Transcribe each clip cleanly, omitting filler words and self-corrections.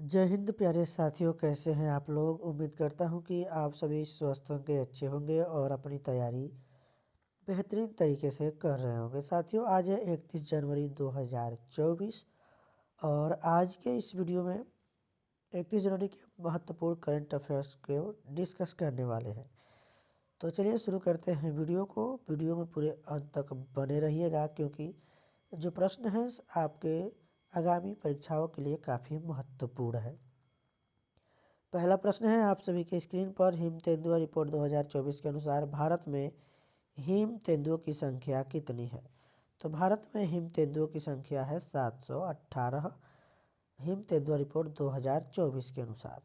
जय हिंद प्यारे साथियों, कैसे हैं आप लोग। उम्मीद करता हूं कि आप सभी स्वस्थ होंगे, अच्छे होंगे और अपनी तैयारी बेहतरीन तरीके से कर रहे होंगे। साथियों, आज है 31 जनवरी 2024 और आज के इस वीडियो में 31 जनवरी के महत्वपूर्ण करंट अफेयर्स को डिस्कस करने वाले हैं। तो चलिए शुरू करते हैं वीडियो को। वीडियो में पूरे अंत तक बने रहिएगा क्योंकि जो प्रश्न हैं आपके आगामी परीक्षाओं के लिए काफ़ी महत्वपूर्ण है। पहला प्रश्न है आप सभी के स्क्रीन पर। हिम तेंदुआ रिपोर्ट 2024 के अनुसार भारत में हिम तेंदुओं की संख्या कितनी है। तो भारत में हिम तेंदुओं की संख्या है 718। हिम तेंदुआ रिपोर्ट 2024 के अनुसार।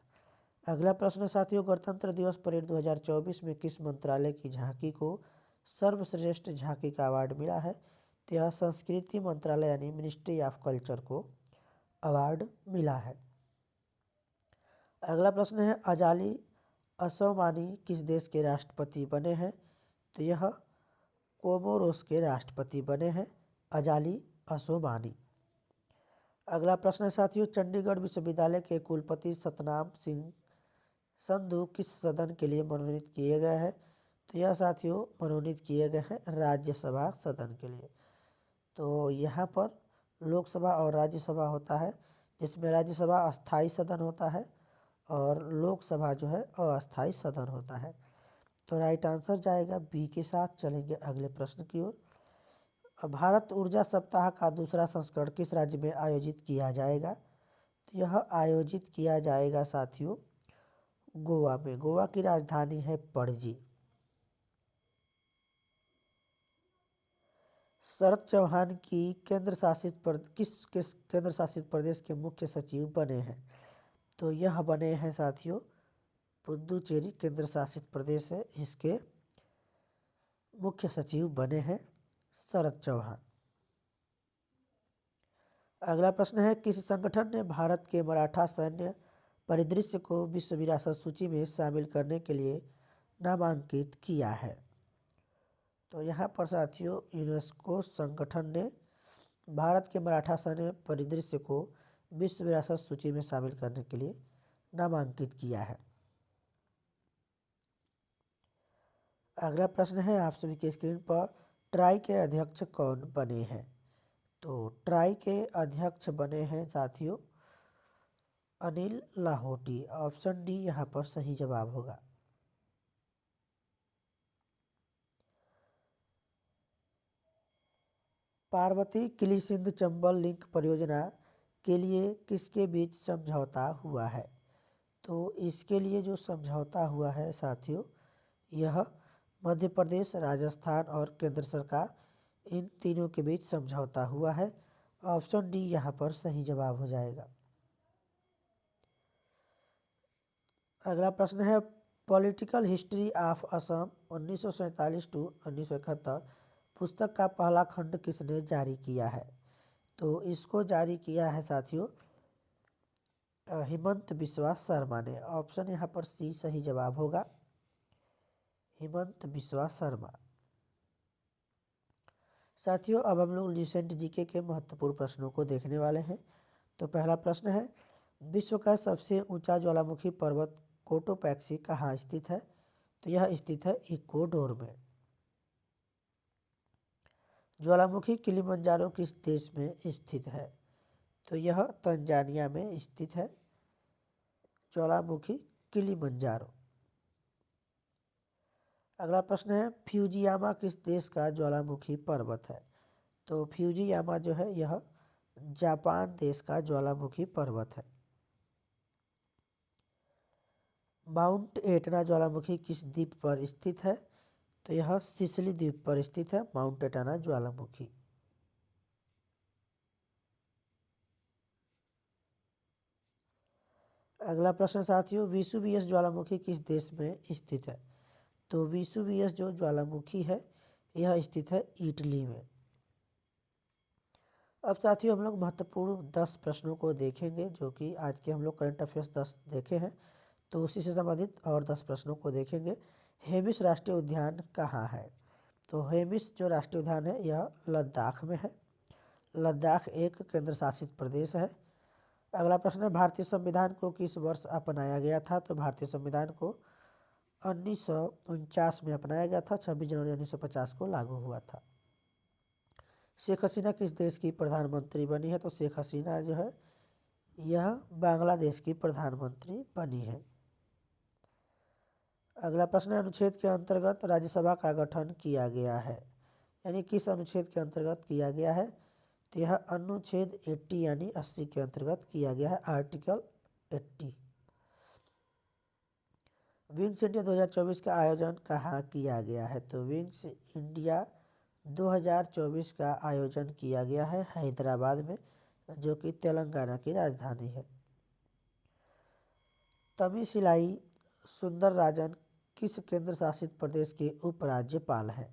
अगला प्रश्न साथियों, गणतंत्र दिवस परेड 2024 में किस मंत्रालय की झांकी को सर्वश्रेष्ठ झांकी का अवार्ड मिला है। तो यह संस्कृति मंत्रालय यानी मिनिस्ट्री ऑफ कल्चर को अवार्ड मिला है। अगला प्रश्न है अजाली असोमानी किस देश के राष्ट्रपति बने हैं। तो यह कोमोरोस के राष्ट्रपति बने हैं अजाली असोमानी। अगला प्रश्न है साथियों, चंडीगढ़ विश्वविद्यालय के कुलपति सतनाम सिंह संधू किस सदन के लिए मनोनीत किए गए हैं। तो यह साथियों मनोनीत किए गए हैं राज्यसभा सदन के लिए। तो यहाँ पर लोकसभा और राज्यसभा होता है, जिसमें राज्यसभा अस्थाई सदन होता है और लोकसभा जो है अस्थाई सदन होता है। तो राइट आंसर जाएगा बी के साथ। चलेंगे अगले प्रश्न की ओर। भारत ऊर्जा सप्ताह का दूसरा संस्करण किस राज्य में आयोजित किया जाएगा। तो यह आयोजित किया जाएगा साथियों गोवा में। गोवा की राजधानी है पणजी। शरद चौहान की किस केंद्र शासित प्रदेश के मुख्य सचिव बने हैं। तो यह बने हैं साथियों पुदुचेरी केंद्र शासित प्रदेश है, इसके मुख्य सचिव बने हैं शरद चौहान। अगला प्रश्न है किस संगठन ने भारत के मराठा सैन्य परिदृश्य को विश्व विरासत सूची में शामिल करने के लिए नामांकित किया है। तो यहाँ पर साथियों यूनेस्को संगठन ने भारत के मराठा सैन्य परिदृश्य को विश्व विरासत सूची में शामिल करने के लिए नामांकित किया है। अगला प्रश्न है आप सभी के स्क्रीन पर, ट्राई के अध्यक्ष कौन बने हैं। तो ट्राई के अध्यक्ष बने हैं साथियों अनिल लाहोटी। ऑप्शन डी यहाँ पर सही जवाब होगा। पार्वती किली सिंध चंबल लिंक परियोजना के लिए किसके बीच समझौता हुआ है। तो इसके लिए जो समझौता हुआ है साथियों, यह मध्य प्रदेश, राजस्थान और केंद्र सरकार, इन तीनों के बीच समझौता हुआ है। ऑप्शन डी यहाँ पर सही जवाब हो जाएगा। अगला प्रश्न है political history of Assam 1947 to 1971 पुस्तक का पहला खंड किसने जारी किया है। तो इसको जारी किया है साथियों हिमंत बिस्वा शर्मा ने। ऑप्शन यहाँ पर सी सही जवाब होगा, हिमंत बिस्वा शर्मा। साथियों अब हम लोग रिसेंट जीके के महत्वपूर्ण प्रश्नों को देखने वाले हैं। तो पहला प्रश्न है विश्व का सबसे ऊंचा ज्वालामुखी पर्वत कोटोपैक्सी कहाँ स्थित है। तो यह स्थित है इक्वाडोर में। ज्वालामुखी किलिमंजारो किस देश में स्थित है। तो यह तंजानिया में स्थित है ज्वालामुखी किलिमंजारो। अगला प्रश्न है फ्यूजियामा किस देश का ज्वालामुखी पर्वत है। तो फ्यूजियामा जो है यह जापान देश का ज्वालामुखी पर्वत है। माउंट एटना ज्वालामुखी किस द्वीप पर स्थित है। तो यह सिसिली द्वीप पर स्थित है माउंट एटना ज्वालामुखी। अगला प्रश्न साथियों विसुवियस ज्वालामुखी किस देश में स्थित है। तो विसुवियस जो ज्वालामुखी है यह स्थित है इटली में। अब साथियों हम लोग महत्वपूर्ण 10 प्रश्नों को देखेंगे, जो कि आज के हम लोग करंट अफेयर्स 10 देखे हैं, तो उसी से संबंधित और 10 प्रश्नों को देखेंगे। हेमिस राष्ट्रीय उद्यान कहाँ है। तो हेमिस जो राष्ट्रीय उद्यान है यह लद्दाख में है। लद्दाख एक केंद्र शासित प्रदेश है अगला प्रश्न है, भारतीय संविधान को किस वर्ष अपनाया गया था? तो भारतीय संविधान को 1949 में अपनाया गया था। 26 जनवरी 1950 को लागू हुआ था। शेख हसीना किस देश की प्रधानमंत्री बनी है? तो शेख हसीना जो है यह बांग्लादेश की प्रधानमंत्री बनी है। अगला प्रश्न है, अनुच्छेद के अंतर्गत राज्यसभा का गठन किया गया है, यानी किस अनुच्छेद के अंतर्गत किया गया है? तो यह अनुच्छेद 80 यानी 80 के अंतर्गत किया गया है, आर्टिकल 80। विंग्स इंडिया 2024 का आयोजन कहाँ किया गया है? तो विंग्स इंडिया 2024 का आयोजन किया गया है हैदराबाद में, जो कि तेलंगाना की राजधानी है। तमिशिलाई सुंदरराजन किस केंद्र शासित प्रदेश के उपराज्यपाल हैं?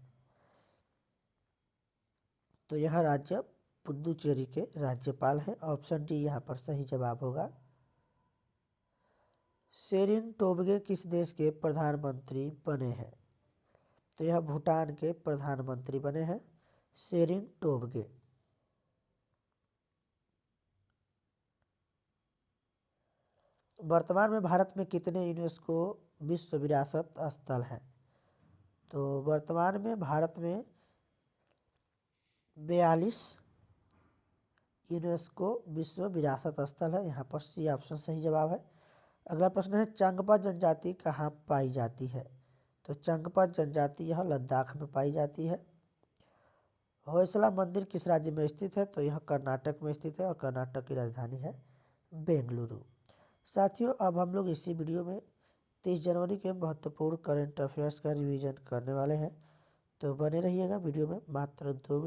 तो यह राज्य पुदुचेरी के राज्यपाल हैं। ऑप्शन डी यहाँ पर सही जवाब होगा। शेरिंग टोब्गे किस देश के प्रधानमंत्री बने हैं? तो यह भूटान के प्रधानमंत्री बने हैं, शेरिंग टोब्गे। वर्तमान में भारत में कितने यूनेस्को विश्व विरासत स्थल हैं? तो वर्तमान में भारत में 42 यूनेस्को विश्व विरासत स्थल है। यहाँ पर सी ऑप्शन सही जवाब है। अगला प्रश्न है, चंगपा जनजाति कहाँ पाई जाती है? तो चंगपा जनजाति यह लद्दाख में पाई जाती है। होयसला मंदिर किस राज्य में स्थित है? तो यह कर्नाटक में स्थित है और कर्नाटक की राजधानी है बेंगलुरु। साथियों, अब हम लोग इसी वीडियो में 30 जनवरी के महत्वपूर्ण करंट अफेयर्स का रिवीजन करने वाले हैं, तो बने रहिएगा वीडियो में। मात्र 2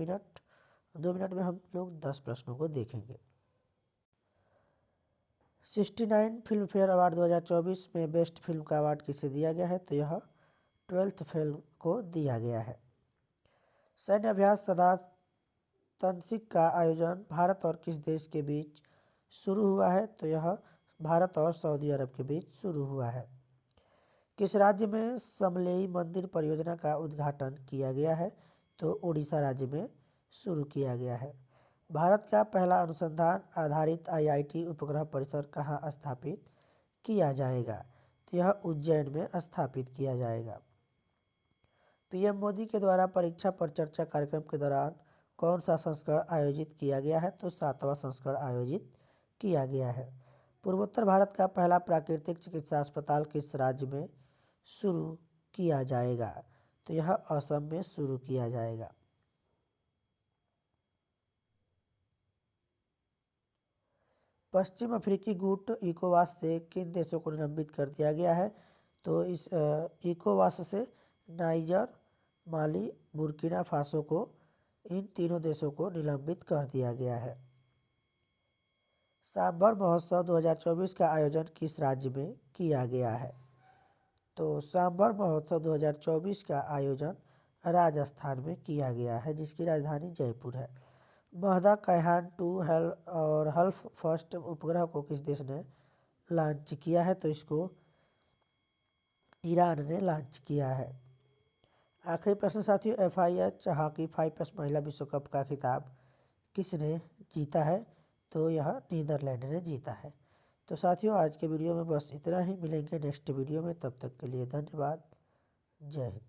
मिनट में हम लोग 10 प्रश्नों को देखेंगे। 69 फिल्म फेयर अवार्ड 2024 में बेस्ट फिल्म का अवार्ड किसे दिया गया है? तो यह 12th फिल्म को दिया गया है। सैन्य अभ्यास सदा तंसिक का आयोजन भारत और किस देश के बीच शुरू हुआ है? तो यह भारत और सऊदी अरब के बीच शुरू हुआ है। किस राज्य में समलेई मंदिर परियोजना का उद्घाटन किया गया है? तो उड़ीसा राज्य में शुरू किया गया है। भारत का पहला अनुसंधान आधारित IIT उपग्रह परिसर कहाँ स्थापित किया जाएगा? तो यह उज्जैन में स्थापित किया जाएगा। PM मोदी के द्वारा परीक्षा पर चर्चा कार्यक्रम के दौरान कौन सा संस्करण आयोजित किया गया है? तो 7वां संस्करण आयोजित किया गया है। पूर्वोत्तर भारत का पहला प्राकृतिक चिकित्सा अस्पताल किस राज्य में शुरू किया जाएगा? तो यह असम में शुरू किया जाएगा। पश्चिम अफ्रीकी गुट इकोवास से किन देशों को निलंबित कर दिया गया है? तो इस इकोवास से नाइजर, माली, बुर्किना फासो को, इन तीनों देशों को निलंबित कर दिया गया है। सांभर महोत्सव 2024 का आयोजन किस राज्य में किया गया है? तो सांभर महोत्सव 2024 का आयोजन राजस्थान में किया गया है, जिसकी राजधानी जयपुर है। महदा कैहान 2 और हल्फ फर्स्ट उपग्रह को किस देश ने लॉन्च किया है? तो इसको ईरान ने लॉन्च किया है। आखिरी प्रश्न साथियों, FIH हॉकी 5S महिला विश्व कप का खिताब किसने जीता है? तो यह नीदरलैंड ने जीता है। तो साथियों, आज के वीडियो में बस इतना ही। मिलेंगे नेक्स्ट वीडियो में, तब तक के लिए धन्यवाद। जय हिंद।